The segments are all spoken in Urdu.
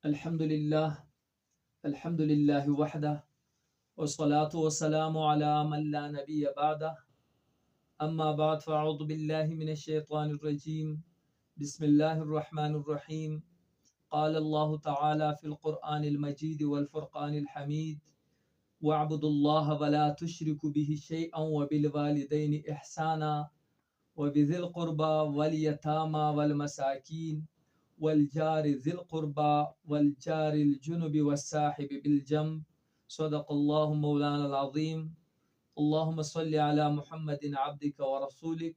الحمد لله الحمد لله وحده والصلاة والسلام على من لا نبي بعده أما بعد فأعوذ بالله من الشيطان الرجيم بسم الله الرحمن الرحيم قال الله تعالى في القرآن المجيد والفرقان الحميد واعبدوا الله ولا تشركوا به شيئا وبالوالدين إحسانا وبذي القربى واليتامى والمساكين والجار ذي القربى والجار الجنب والصاحب بالجنب صدق الله مولانا العظيم اللهم صل على محمد عبدك ورسولك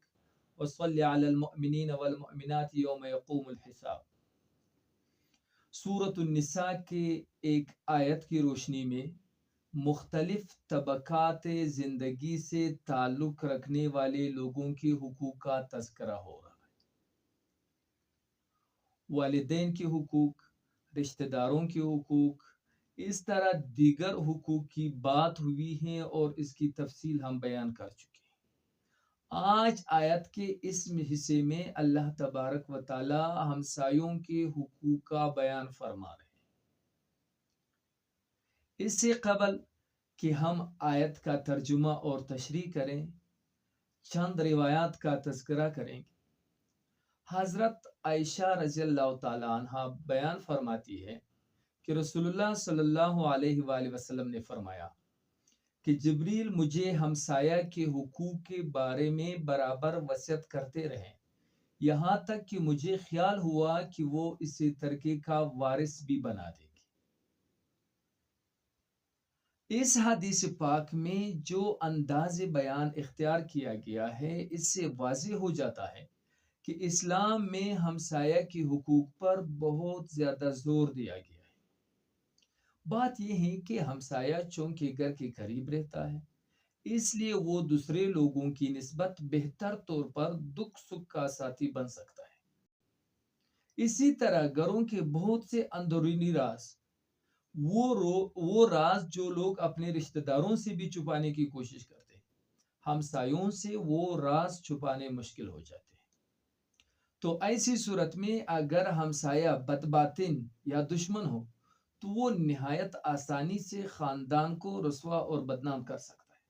وصل على المؤمنين والمؤمنات يوم يقوم الحساب. سورۃ النساء کے ایک آیت کی روشنی میں مختلف طبقات زندگی سے تعلق رکھنے والے لوگوں کے حقوق کا تذکرہ ہو رہا ہے. والدین کے حقوق، رشتہ داروں کے حقوق، اس طرح دیگر حقوق کی بات ہوئی ہے اور اس کی تفصیل ہم بیان کر چکے ہیں. آج آیت کے اس حصے میں اللہ تبارک و تعالی ہمسایوں کے حقوق کا بیان فرما رہے ہیں. اس سے قبل کہ ہم آیت کا ترجمہ اور تشریح کریں، چند روایات کا تذکرہ کریں گے. حضرت عائشہ رضی اللہ تعالی عنہ بیان فرماتی ہے کہ رسول اللہ صلی اللہ علیہ وآلہ وسلم نے فرمایا کہ جبریل مجھے ہمسایہ کے حقوق کے بارے میں برابر وصیت کرتے رہے، یہاں تک کہ مجھے خیال ہوا کہ وہ اسے ترکے کا وارث بھی بنا دے گی. اس حدیث پاک میں جو انداز بیان اختیار کیا گیا ہے، اس سے واضح ہو جاتا ہے کہ اسلام میں ہمسایہ کے حقوق پر بہت زیادہ زور دیا گیا ہے. بات یہ ہے کہ ہمسایہ چونکہ گھر کے قریب رہتا ہے، اس لیے وہ دوسرے لوگوں کی نسبت بہتر طور پر دکھ سکھ کا ساتھی بن سکتا ہے. اسی طرح گھروں کے بہت سے اندرونی راز، وہ راز جو لوگ اپنے رشتہ داروں سے بھی چھپانے کی کوشش کرتے ہیں، ہمسایوں سے وہ راز چھپانے مشکل ہو جاتے ہیں. تو ایسی صورت میں اگر ہمسایہ بدباطن یا دشمن ہو تو وہ نہایت آسانی سے خاندان کو رسوا اور بدنام کر سکتا ہے.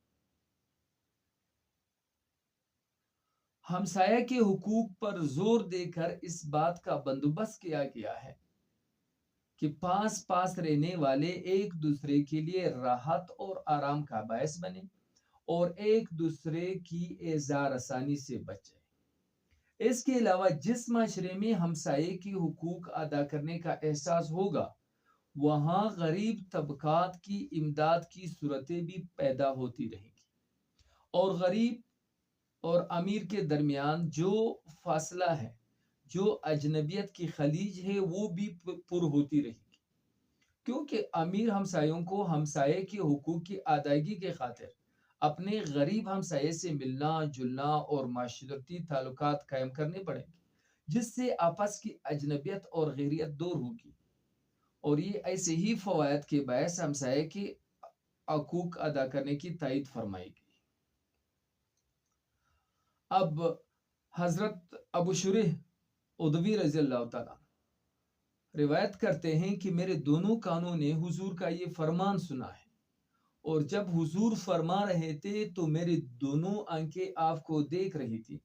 ہمسایہ کے حقوق پر زور دے کر اس بات کا بندوبست کیا گیا ہے کہ پاس پاس رہنے والے ایک دوسرے کے لیے راحت اور آرام کا باعث بنے اور ایک دوسرے کی ایذا رسانی سے بچے. اس کے علاوہ جس معاشرے میں ہمسائے کی حقوق ادا کرنے کا احساس ہوگا، وہاں غریب طبقات کی امداد کی صورتیں بھی پیدا ہوتی رہیں گی، اور غریب اور امیر کے درمیان جو فاصلہ ہے، جو اجنبیت کی خلیج ہے، وہ بھی پر ہوتی رہے گی، کیونکہ امیر ہمسایوں کو ہمسائے کے حقوق کی ادائیگی کے خاطر اپنے غریب ہمسائے سے ملنا جلنا اور معاشرتی تعلقات قائم کرنے پڑیں گے، جس سے آپس کی اجنبیت اور غیریت دور ہوگی، اور یہ ایسے ہی فوائد کے باعث ہمسائے کے حقوق ادا کرنے کی تائید فرمائی گئی. اب حضرت ابو شریح ادوی رضی اللہ تعالیٰ روایت کرتے ہیں کہ میرے دونوں کانوں نے حضور کا یہ فرمان سنا ہے، اور جب حضور فرما رہے تھے تو میری دونوں آنکھیں آپ کو دیکھ رہی تھی.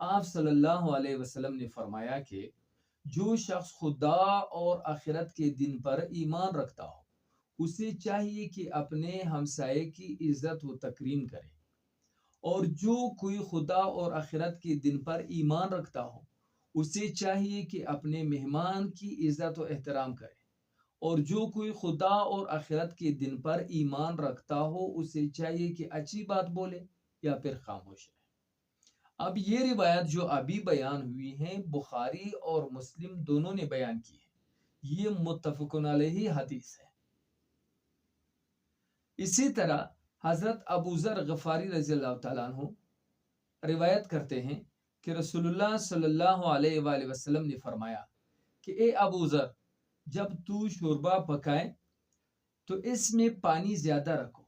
آپ صلی اللہ علیہ وسلم نے فرمایا کہ جو شخص خدا اور آخرت کے دن پر ایمان رکھتا ہو، اسے چاہیے کہ اپنے ہمسائے کی عزت و تکریم کرے، اور جو کوئی خدا اور آخرت کے دن پر ایمان رکھتا ہو، اسے چاہیے کہ اپنے مہمان کی عزت و احترام کرے، اور جو کوئی خدا اور آخرت کے دن پر ایمان رکھتا ہو، اسے چاہیے کہ اچھی بات بولے یا پھر خاموش رہے. اب یہ روایت جو ابھی بیان ہوئی ہیں، بخاری اور مسلم دونوں نے بیان کی ہے، یہ متفقن علیہ حدیث ہے. اسی طرح حضرت ابو ذر غفاری رضی اللہ تعالیٰ عنہ روایت کرتے ہیں کہ رسول اللہ صلی اللہ علیہ وآلہ وسلم نے فرمایا کہ اے ابو ذر، جب تو شوربہ پکائے تو اس میں پانی زیادہ رکھو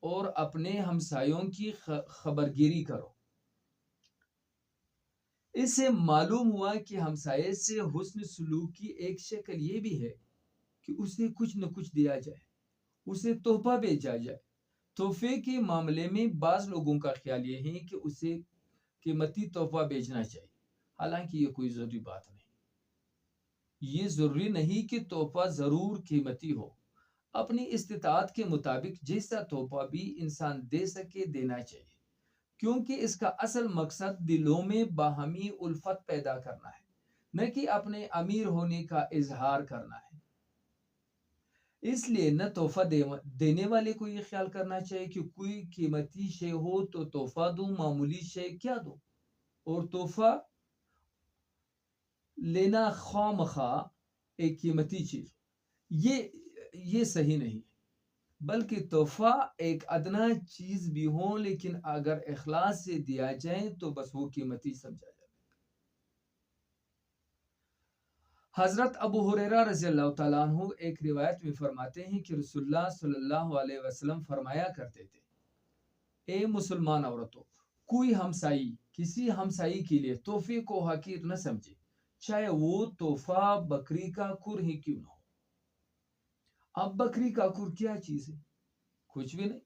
اور اپنے ہمسایوں کی خبرگیری کرو. اس سے معلوم ہوا کہ ہمسائے سے حسن سلوک کی ایک شکل یہ بھی ہے کہ اسے کچھ نہ کچھ دیا جائے، اسے تحفہ بھیجا جائے۔ تحفے کے معاملے میں بعض لوگوں کا خیال یہ ہے کہ اسے قیمتی تحفہ بھیجنا چاہیے، حالانکہ یہ کوئی ضروری بات نہیں۔ یہ ضروری نہیں کہ تحفہ ضرور قیمتی ہو۔ اپنی استطاعت کے مطابق جیسا تحفہ بھی انسان دے سکے دینا چاہیے، کیونکہ اس کا اصل مقصد دلوں میں باہمی الفت پیدا کرنا ہے، نہ کہ اپنے امیر ہونے کا اظہار کرنا ہے۔ اس لیے نہ تحفہ دینے والے کو یہ خیال کرنا چاہیے کہ کوئی قیمتی شے ہو تو تحفہ دوں، معمولی شے کیا دوں، اور تحفہ لینا خواہ مخواہ ایک قیمتی چیز ہو، یہ صحیح نہیں ہے۔ بلکہ تحفہ ایک ادنا چیز بھی ہو لیکن اگر اخلاص سے دیا جائے تو بس وہ قیمتی سمجھا جائے۔ حضرت ابو ہریرہ رضی اللہ تعالیٰ عنہ ایک روایت میں فرماتے ہیں کہ رسول اللہ صلی اللہ علیہ وسلم فرمایا کرتے تھے، اے مسلمان عورتوں، کوئی ہمسائی کسی ہمسائی کے لیے تحفے کو حقیر نہ سمجھے، چاہے وہ تحفہ بکری کا کھر ہی کیوں نہ ہو۔ اب بکری کا کھر کیا چیز ہے؟ کچھ بھی نہیں،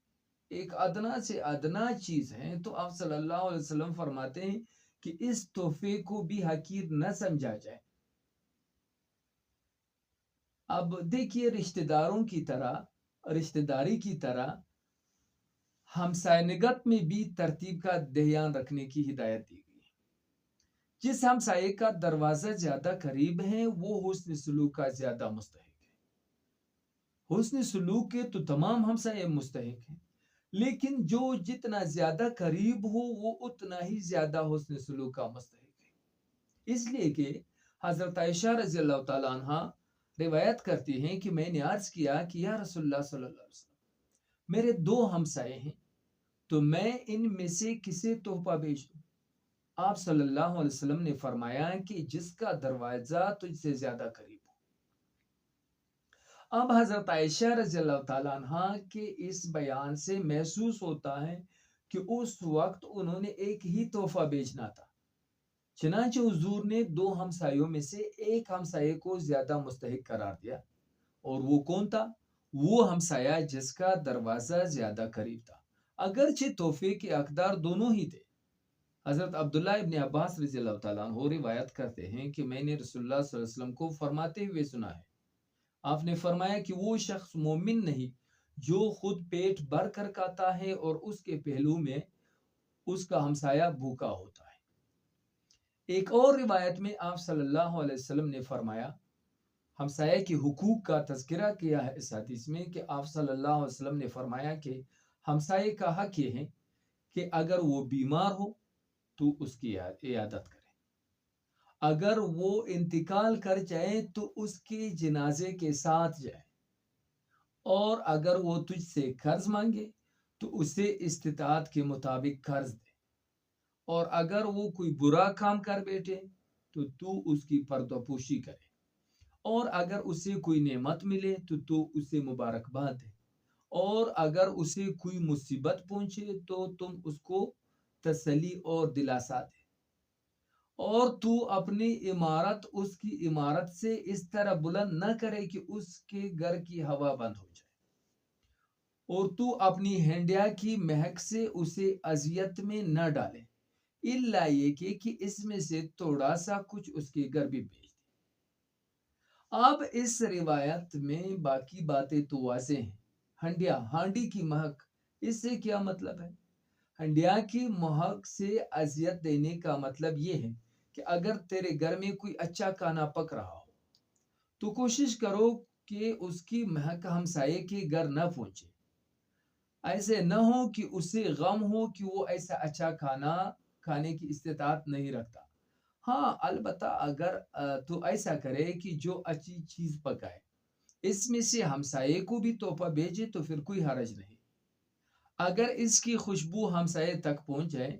ایک ادنا سے ادنا چیز ہے۔ تو آپ صلی اللہ علیہ وسلم فرماتے ہیں کہ اس تحفے کو بھی حقیر نہ سمجھا جائے۔ اب دیکھیے، رشتہ داری کی طرح ہمسائنگت میں بھی ترتیب کا دھیان رکھنے کی ہدایت دی گئی ہے۔ جس ہمسائے کا دروازہ زیادہ قریب ہے وہ حسن سلوک کا زیادہ مستحق ہے۔ حسن سلوک کے تو تمام ہمسائے مستحق ہیں، لیکن جو جتنا زیادہ قریب ہو وہ اتنا ہی زیادہ حسن سلوک کا مستحق ہے۔ اس لیے کہ حضرت عائشہ رضی اللہ تعالیٰ عنہ روایت کرتی ہیں کہ میں نے عرض کیا کہ یا رسول اللہ صلی اللہ علیہ وسلم، میرے 2 ہمسائے ہیں، تو میں ان میں سے کسے تحفہ بھیج دوں؟ آپ صلی اللہ علیہ وسلم نے فرمایا کہ جس کا دروازہ تجھ سے زیادہ قریب ہو۔ اب حضرت عائشہ رضی اللہ تعالیٰ عنہ کے اس بیان سے محسوس ہوتا ہے کہ اس وقت انہوں نے ایک ہی تحفہ بھیجنا تھا، چنانچہ حضور نے 2 ہمسایوں میں سے ایک ہمسائے کو زیادہ مستحق قرار دیا، اور وہ کون تھا؟ وہ ہمسایہ جس کا دروازہ زیادہ قریب تھا، اگرچہ تحفے کے حقدار دونوں ہی تھے۔ حضرت عبداللہ ابن عباس رضی اللہ تعالیٰ عنہ روایت کرتے ہیں کہ میں نے رسول اللہ صلی اللہ علیہ وسلم کو فرماتے ہوئے سنا ہے، آپ نے فرمایا کہ وہ شخص مومن نہیں جو خود پیٹ بھر کر کھاتا ہے اور اس کے پہلو میں اس کا ہمسایہ بھوکا ہوتا ہے۔ ایک اور روایت میں آپ صلی اللہ علیہ وسلم نے فرمایا، ہمسایہ کے حقوق کا تذکرہ کیا ہے اس حدیث میں کہ آپ صلی اللہ علیہ وسلم نے فرمایا کہ ہمسایہ کا حق یہ ہے کہ اگر وہ بیمار ہو تو اس کی عیادت کرے، اگر وہ انتقال کر جائے تو اس کے جنازے کے ساتھ جائے، اور اگر وہ تجھ سے قرض مانگے تو اسے استطاعت کے مطابق قرض دے، اور اگر وہ کوئی برا کام کر بیٹھے تو اس کی پردہ پوشی کرے، اور اگر اسے کوئی نعمت ملے تو اسے مبارکباد دے، اور اگر اسے کوئی مصیبت پہنچے تو تم اس کو تسلی اور دلاسا دے، اور تو اپنی عمارت اس کی عمارت سے اس طرح بلند نہ کرے کہ اس کے گھر کی ہوا بند ہو جائے، اور تو اپنی ہنڈیا کی مہک سے اسے اذیت میں نہ ڈالے، الا یہ کہ اس میں سے تھوڑا سا کچھ اس کے گھر بھی بھیج دے۔ اب اس روایت میں باقی باتیں تو واضح ہیں۔ ہانڈی کی مہک، اس سے کیا مطلب ہے؟ ہنڈیا کی مہک سے اذیت دینے کا مطلب یہ ہے کہ اگر تیرے گھر میں کوئی اچھا کھانا پک رہا ہو تو کوشش کرو کہ اس کی مہک ہمسائے کے گھر نہ پہنچے۔ ایسے نہ ہو کہ اسے غم ہو کہ وہ ایسا اچھا کھانا کھانے کی استطاعت نہیں رکھتا۔ ہاں، البتہ اگر تو ایسا کرے کہ جو اچھی چیز پکائے اس میں سے ہمسائے کو بھی تحفہ بھیجے تو پھر کوئی حرج نہیں۔ اگر اس کی خوشبو ہمسائے تک پہنچ جائے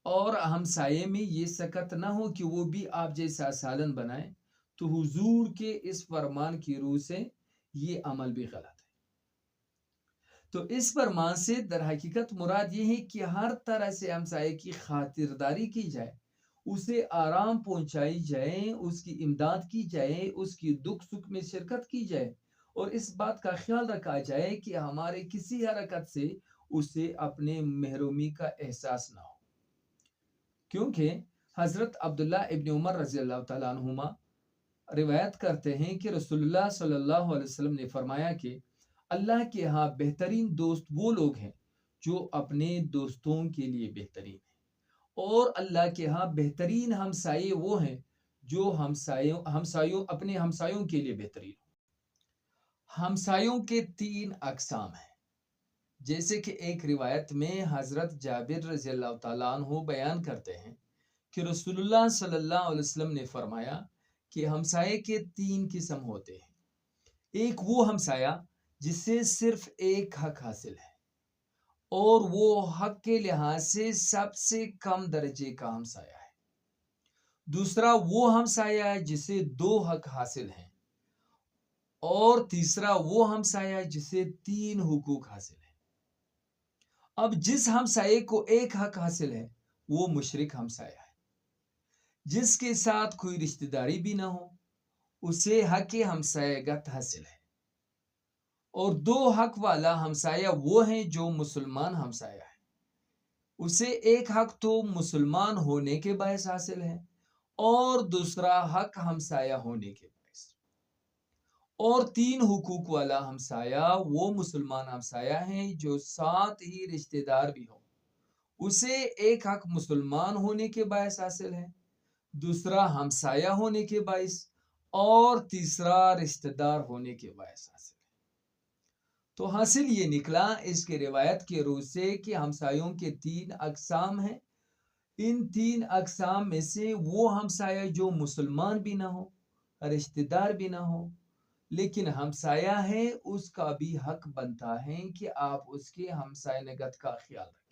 اور ہمسائے میں یہ سکت نہ ہو کہ وہ بھی آپ جیسا سالن بنائے تو حضور کے اس فرمان کی روح سے یہ عمل بھی غلط ہے۔ تو اس فرمان سے در حقیقت مراد یہ ہے کہ ہر طرح سے ہمسائے کی خاطرداری کی جائے، اسے آرام پہنچائی جائے، اس کی امداد کی جائے، اس کی دکھ سکھ میں شرکت کی جائے، اور اس بات کا خیال رکھا جائے کہ ہمارے کسی حرکت سے اسے اپنے محرومی کا احساس نہ ہو۔ کیونکہ حضرت عبداللہ ابن عمر رضی اللہ تعالیٰ عنہما روایت کرتے ہیں کہ رسول اللہ صلی اللہ علیہ وسلم نے فرمایا کہ اللہ کے ہاں بہترین دوست وہ لوگ ہیں جو اپنے دوستوں کے لیے بہترین ہیں، اور اللہ کے ہاں بہترین ہمسائے وہ ہیں جو اپنے ہمسایوں کے لیے بہترین ہوں۔ ہمسایوں کے 3 اقسام ہیں، جیسے کہ ایک روایت میں حضرت جابر رضی اللہ تعالیٰ عنہ بیان کرتے ہیں کہ رسول اللہ صلی اللہ علیہ وسلم نے فرمایا کہ ہمسائے کے 3 قسم ہوتے ہیں۔ ایک وہ ہمسایہ جس سے صرف ایک حق حاصل ہے، اور وہ حق کے لحاظ سے سب سے کم درجے کا ہمسایہ ہے۔ دوسرا وہ ہمسایہ ہے جسے 2 حق حاصل ہیں، اور تیسرا وہ ہمسایہ جسے 3 حقوق حاصل ہیں۔ اب جس ہمسائے کو ایک حق حاصل ہے وہ مشرک ہمسایہ ہے، جس کے ساتھ کوئی رشتہ داری بھی نہ ہو، اسے حق ہمسایہ گت حاصل ہے۔ اور 2 حق والا ہمسایہ وہ ہیں جو مسلمان ہمسایہ ہے، اسے ایک حق تو مسلمان ہونے کے باعث حاصل ہے، اور دوسرا حق ہمسایہ ہونے کے باعث۔ اور 3 حقوق والا ہمسایہ وہ مسلمان ہمسایہ ہیں جو ساتھ ہی رشتہ دار بھی ہو، اسے ایک حق مسلمان ہونے کے باعث حاصل ہے، دوسرا ہمسایہ ہونے کے باعث، اور تیسرا رشتہ دار ہونے کے باعث حاصل ہے۔ تو حاصل یہ نکلا اس کے روایت کے روح سے کہ ہمسایوں کے 3 اقسام ہیں۔ ان 3 اقسام میں سے وہ ہمسایہ جو مسلمان بھی نہ ہو، رشتہ دار بھی نہ ہو، لیکن ہمسایہ ہے، اس کا بھی حق بنتا ہے کہ آپ اس کے ہمسایہ نگت کا خیال رکھیں۔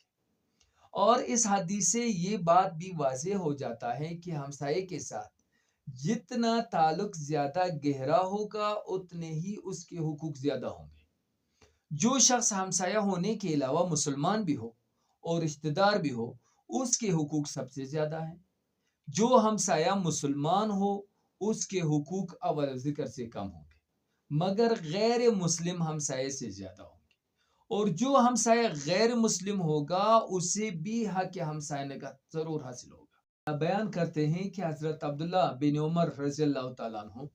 اور اس حدیث سے یہ بات بھی واضح ہو جاتا ہے کہ ہمسائے کے ساتھ جتنا تعلق زیادہ گہرا ہوگا اتنے ہی اس کے حقوق زیادہ ہوں گے۔ جو شخص ہمسایہ ہونے کے علاوہ مسلمان بھی ہو اور رشتہ دار بھی ہو، اس کے حقوق سب سے زیادہ ہیں۔ جو ہمسایہ مسلمان ہو، اس کے حقوق اول ذکر سے کم ہوں گے، مگر غیر مسلم ہمسائے سے زیادہ ہوں گے۔ اور جو ہمسایہ غیر مسلم ہوگا اسے بھی حق ہمسایہ نگت ضرور حاصل ہوگا۔ بیان کرتے ہیں کہ حضرت عبداللہ بن عمر رضی اللہ تعالیٰ عنہ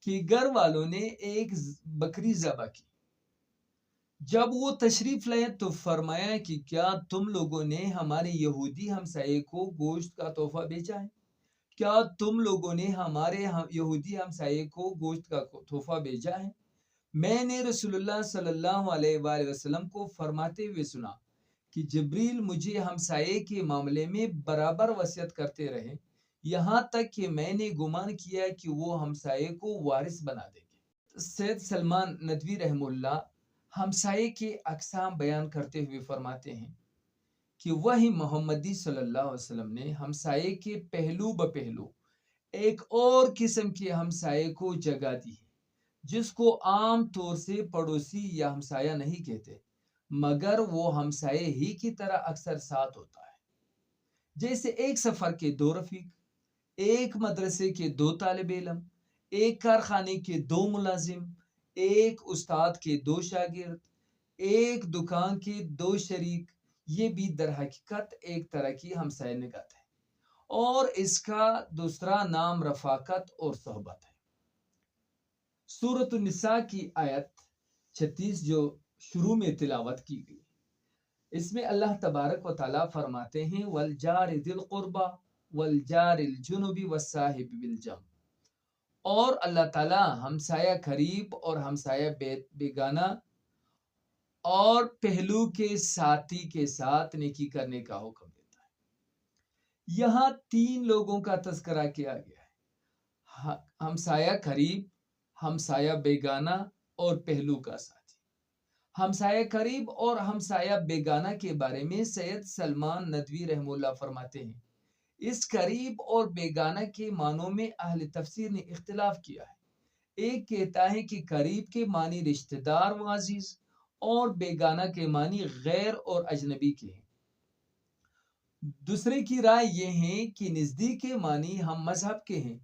کہ گھر والوں نے ایک بکری ذبح کی۔ جب وہ تشریف لائے تو فرمایا کہ کیا تم لوگوں نے ہمارے یہودی ہمسائے کو گوشت کا تحفہ بھیجا ہے؟ کیا تم لوگوں نے ہمارے یہودی ہمسائے کو گوشت کا تحفہ بھیجا ہے؟ میں نے رسول اللہ صلی اللہ علیہ وآلہ وسلم کو فرماتے ہوئے سنا کہ جبریل مجھے ہمسائے کے معاملے میں برابر وصیت کرتے رہے، یہاں تک کہ میں نے گمان کیا کہ وہ ہمسائے کو وارث بنا دیں گے۔ سید سلمان ندوی رحمہ اللہ ہمسائے کے اقسام بیان کرتے ہوئے فرماتے ہیں کہ وہی محمدی صلی اللہ علیہ وسلم نے ہمسائے کے پہلو بپہلو ایک اور قسم کے ہمسائے کو جگہ دی ہے، جس کو عام طور سے پڑوسی یا ہمسایہ نہیں کہتے، مگر وہ ہمسائے ہی کی طرح اکثر ساتھ ہوتا ہے۔ جیسے ایک سفر کے 2 رفیق، ایک مدرسے کے 2 طالب علم، ایک کارخانے کے 2 ملازم، ایک استاد کے 2 شاگرد، ایک دکان کے 2 شریک، یہ بھی در حقیقت ایک طرح کی ہمسایہ نگت ہے، اور اس کا دوسرا نام رفاقت اور صحبت ہے۔ سورۃ النساء کی آیت 36 جو شروع میں تلاوت کی گئی، اس میں اللہ تبارک و تعالیٰ فرماتے ہیں وَالْجَارِ ذِي الْقُرْبَى وَالْجَارِ الْجُنُبِ وَالصَّاحِبِ بِالْجَنبِ، اور اللہ تعالیٰ ہمسایہ قریب اور ہمسایہ بیگانہ اور پہلو کے ساتھی کے ساتھ نیکی کرنے کا حکم دیتا ہے۔ یہاں 3 لوگوں کا تذکرہ کیا گیا ہے: ہمسایہ قریب، ہمسایہ بیگانہ اور پہلو کا ساتھی۔ ہمسایہ قریب اور ہمسایہ بیگانہ کے بارے میں سید سلمان ندوی رحمہ اللہ فرماتے ہیں اس قریب اور بیگانہ کے معنوں میں اہل تفسیر نے اختلاف کیا ہے۔ ایک کہتا ہے کہ قریب کے معنی رشتہ دار و عزیز، اور بیگانہ کے معنی غیر اور اجنبی کے ہیں۔ دوسرے کی رائے یہ ہے کہ نزدیک کے معنی ہم مذہب کے ہیں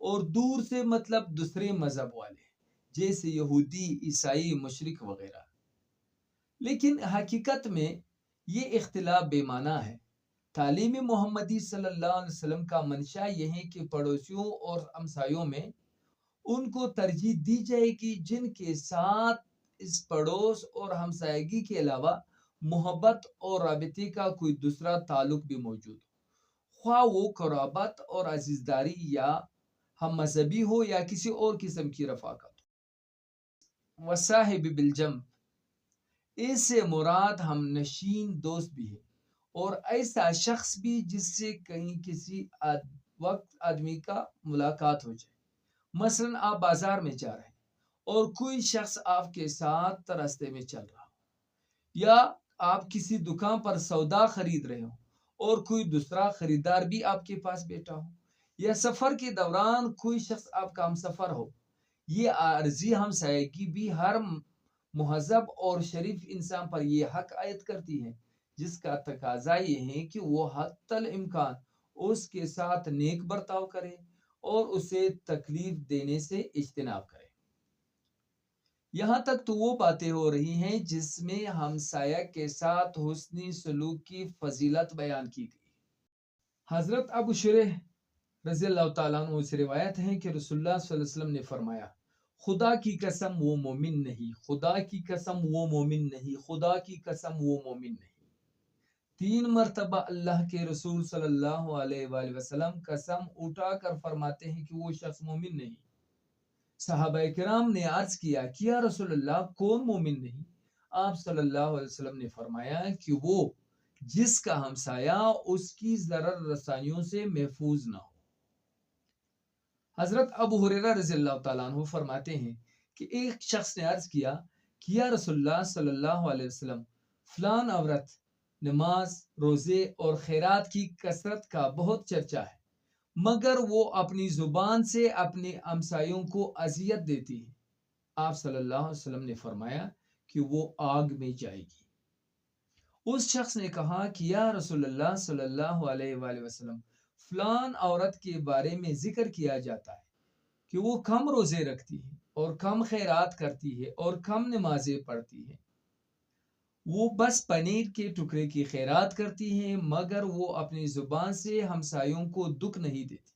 اور دور سے مطلب دوسرے مذہب والے ہیں، جیسے یہودی، عیسائی، مشرک وغیرہ۔ لیکن حقیقت میں یہ اختلاف بے معنی ہے۔ تعلیم محمدی صلی اللہ علیہ وسلم کا منشا یہ ہے کہ پڑوسیوں اور ہمسایوں میں ان کو ترجیح دی جائے گی جن کے ساتھ اس پڑوس اور ہمسایگی کے علاوہ محبت اور رابطے کا کوئی دوسرا تعلق بھی موجود ہو، خواہ وہ قرابت اور عزیزداری یا ہم مذہبی ہو یا کسی اور قسم کی رفاقت ہو۔ وصاحب بالجنب، اس سے مراد ہم نشین دوست بھی ہے اور ایسا شخص بھی جس سے کہیں کسی وقت آدمی کا ملاقات ہو جائے۔ مثلا آپ بازار میں جا رہے ہیں اور کوئی شخص آپ کے ساتھ راستے میں چل رہا ہو، یا آپ کسی دکان پر سودا خرید رہے ہو اور کوئی دوسرا خریدار بھی آپ کے پاس بیٹھا ہو، یا سفر کے دوران کوئی شخص آپ کا ہمسفر ہو۔ یہ عارضی ہمسایگی بھی ہر مہذب اور شریف انسان پر یہ حق عائد کرتی ہے، جس کا تقاضا یہ ہے کہ وہ حتی الامکان اس کے ساتھ نیک برتاؤ کرے اور اسے تکلیف دینے سے اجتناب کرے۔ یہاں تک تو وہ باتیں ہو رہی ہیں جس میں ہمسایہ کے ساتھ حسنی سلوک کی فضیلت بیان کی گئی۔ حضرت ابو شریح رضی اللہ تعالیٰ عنہ سے روایت ہے کہ رسول اللہ صلی اللہ علیہ وسلم نے فرمایا، خدا کی قسم وہ مومن نہیں، خدا کی قسم وہ مومن نہیں، خدا کی قسم وہ مومن نہیں۔ 3 مرتبہ اللہ کے رسول صلی اللہ علیہ وآلہ وسلم قسم اٹھا کر فرماتے ہیں کہ وہ شخص مومن نہیں۔ صحابہ کرام نے عرض کیا کہ یا رسول اللہ کون مومن نہیں؟ آپ صلی اللہ علیہ وسلم نے فرمایا کہ وہ جس کا ہمسایہ اس کی ضرر رسانیوں سے محفوظ نہ ہو۔ حضرت ابو ہریرہ رضی اللہ تعالیٰ عنہ فرماتے ہیں کہ ایک شخص نے عرض کیا کہ یا رسول اللہ صلی اللہ علیہ وسلم، فلان عورت نماز، روزے اور خیرات کی کثرت کا بہت چرچا ہے، مگر وہ اپنی زبان سے اپنے ہمسایوں کو اذیت دیتی ہے۔ آپ صلی اللہ علیہ وسلم نے فرمایا کہ وہ آگ میں جائے گی۔ اس شخص نے کہا کہ یا رسول اللہ صلی اللہ علیہ وآلہ وسلم، فلان عورت کے بارے میں ذکر کیا جاتا ہے کہ وہ کم روزے رکھتی ہے اور کم خیرات کرتی ہے اور کم نمازیں پڑھتی ہے، وہ بس پنیر کے ٹکڑے کی خیرات کرتی ہیں مگر وہ اپنی زبان سے ہمسایوں کو دکھ نہیں دیتی۔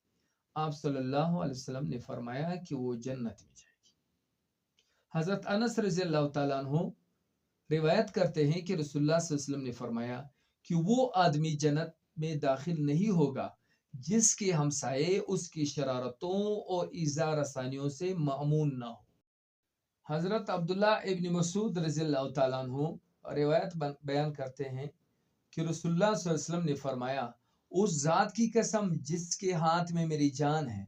آپ صلی اللہ علیہ وسلم نے فرمایا کہ وہ جنت میں جائے گی۔ حضرت انس رضی اللہ تعالیٰ عنہ روایت کرتے ہیں کہ رسول اللہ صلی اللہ علیہ وسلم نے فرمایا کہ وہ آدمی جنت میں داخل نہیں ہوگا جس کے ہمسائے اس کی شرارتوں اور ایذا رسانیوں سے مأمون نہ ہو۔ حضرت عبداللہ ابن مسعود رضی اللہ تعالیٰ عنہ روایت بیان کرتے ہیں کہ رسول اللہ صلی اللہ علیہ وسلم نے فرمایا، اس ذات کی قسم جس کے ہاتھ میں میری جان ہے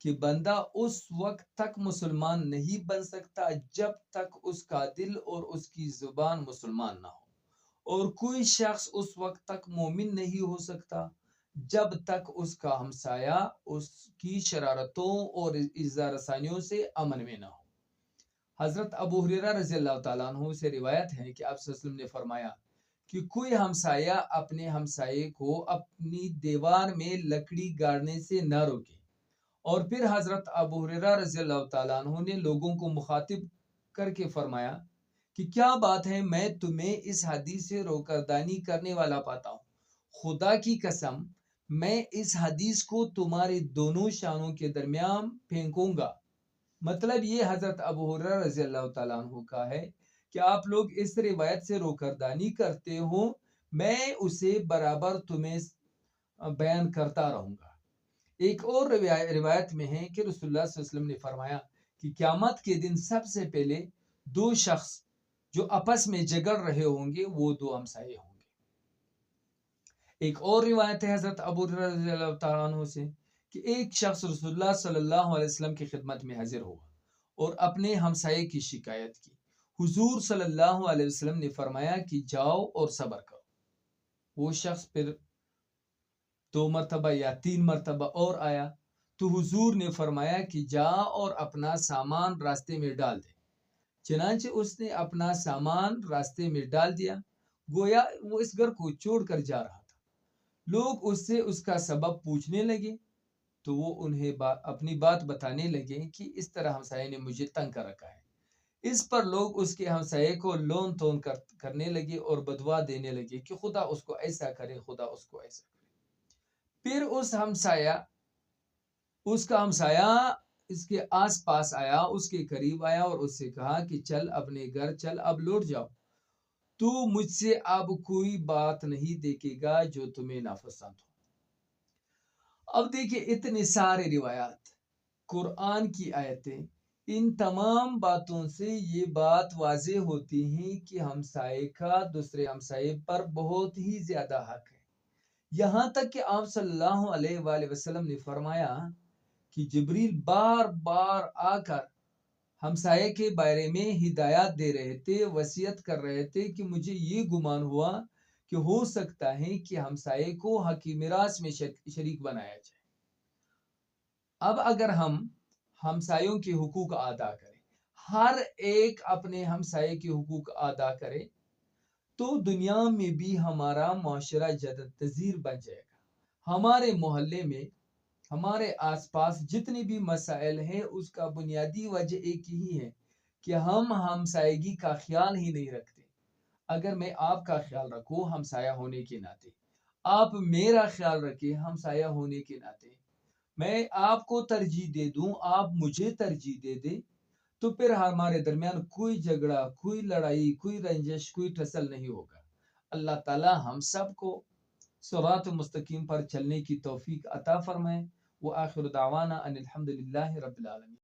کہ بندہ اس وقت تک مسلمان نہیں بن سکتا جب تک اس کا دل اور اس کی زبان مسلمان نہ ہو، اور کوئی شخص اس وقت تک مومن نہیں ہو سکتا جب تک اس کا ہمسایہ اس کی شرارتوں اور ایذا رسانیوں سے امن میں نہ ہو۔ حضرت ابو ہریرہ رضی اللہ تعالیٰ عنہ سے روایت ہے کہ آپ صلی اللہ علیہ وسلم نے فرمایا کہ کوئی ہمسایہ اپنے ہمسائے کو اپنی دیوار میں لکڑی گاڑنے سے نہ روکے۔ اور پھر حضرت ابو ہریرہ رضی اللہ تعالیٰ عنہ نے لوگوں کو مخاطب کر کے فرمایا کہ کیا بات ہے، میں تمہیں اس حدیث سے روکردانی کرنے والا پاتا ہوں، خدا کی قسم میں اس حدیث کو تمہارے دونوں شانوں کے درمیان پھینکوں گا۔ مطلب یہ حضرت ابو ہریرہ رضی اللہ تعالیٰ عنہ کا ہے کہ آپ لوگ اس روایت سے روکردانی کرتے ہو، میں اسے برابر تمہیں بیان کرتا رہوں گا۔ ایک اور روایت میں ہے کہ رسول اللہ صلی اللہ علیہ وسلم نے فرمایا کہ قیامت کے دن سب سے پہلے 2 شخص جو آپس میں جھگڑ رہے ہوں گے وہ 2 ہمسائے ہوں گے۔ ایک اور روایت ہے حضرت ابو ہریرہ رضی اللہ تعالیٰ عنہ سے کہ ایک شخص رسول اللہ صلی اللہ علیہ وسلم کی خدمت میں حاضر ہوا اور اپنے ہمسائے کی شکایت کی۔ حضور صلی اللہ علیہ وسلم نے فرمایا کہ جاؤ اور صبر کرو۔ وہ شخص پھر 2 مرتبہ یا 3 مرتبہ اور آیا تو حضور نے فرمایا کہ جا اور اپنا سامان راستے میں ڈال دے۔ چنانچہ اس نے اپنا سامان راستے میں ڈال دیا، گویا وہ اس گھر کو چھوڑ کر جا رہا تھا۔ لوگ اس سے اس کا سبب پوچھنے لگے تو وہ انہیں اپنی بات بتانے لگے کہ اس طرح ہمسائے نے مجھے تنگ کر رکھا ہے۔ اس پر لوگ اس کے ہمسائے کو لون تون کرنے لگے اور بدوا دینے لگے کہ خدا اس کو ایسا کرے، خدا اس کو ایسا کرے۔ پھر اس کا ہمسایہ اس کے آس پاس آیا، اس کے قریب آیا اور اس سے کہا کہ چل اپنے گھر چل، اب لوٹ جاؤ، تو مجھ سے اب کوئی بات نہیں دیکھے گا جو تمہیں ناپسند ہو۔ اب دیکھیں اتنے سارے روایات، قرآن کی آیتیں، ان تمام باتوں سے یہ بات واضح ہوتی ہے کہ ہمسائے کا دوسرے ہمسائے پر بہت ہی زیادہ حق ہے۔ یہاں تک کہ آپ صلی اللہ علیہ وآلہ وسلم نے فرمایا کہ جبریل بار بار آ کر ہمسائے کے بارے میں ہدایات دے رہے تھے، وصیت کر رہے تھے کہ مجھے یہ گمان ہوا کہ ہو سکتا ہے کہ ہمسائے کو حق میراث میں شریک بنایا جائے۔ اب اگر ہم ہمسایوں کے حقوق ادا کریں، ہر ایک اپنے ہمسائے کے حقوق ادا کرے، تو دنیا میں بھی ہمارا معاشرہ جدت پذیر بن جائے گا۔ ہمارے محلے میں، ہمارے آس پاس جتنے بھی مسائل ہیں، اس کا بنیادی وجہ ایک ہی ہے کہ ہم ہمسائیگی کا خیال ہی نہیں رکھتے۔ اگر میں آپ کا خیال رکھوں ہمسایہ ہونے کے ناطے، آپ میرا خیال رکھیں ہمسایہ ہونے کے ناطے، میں آپ کو ترجیح دے دوں، آپ مجھے ترجیح دے دیں، تو پھر ہمارے درمیان کوئی جھگڑا، کوئی لڑائی، کوئی رنجش، کوئی ٹسل نہیں ہوگا۔ اللہ تعالی ہم سب کو صراط مستقیم پر چلنے کی توفیق عطا فرمائے۔ وآخر دعوانا ان الحمد للہ رب العالمین۔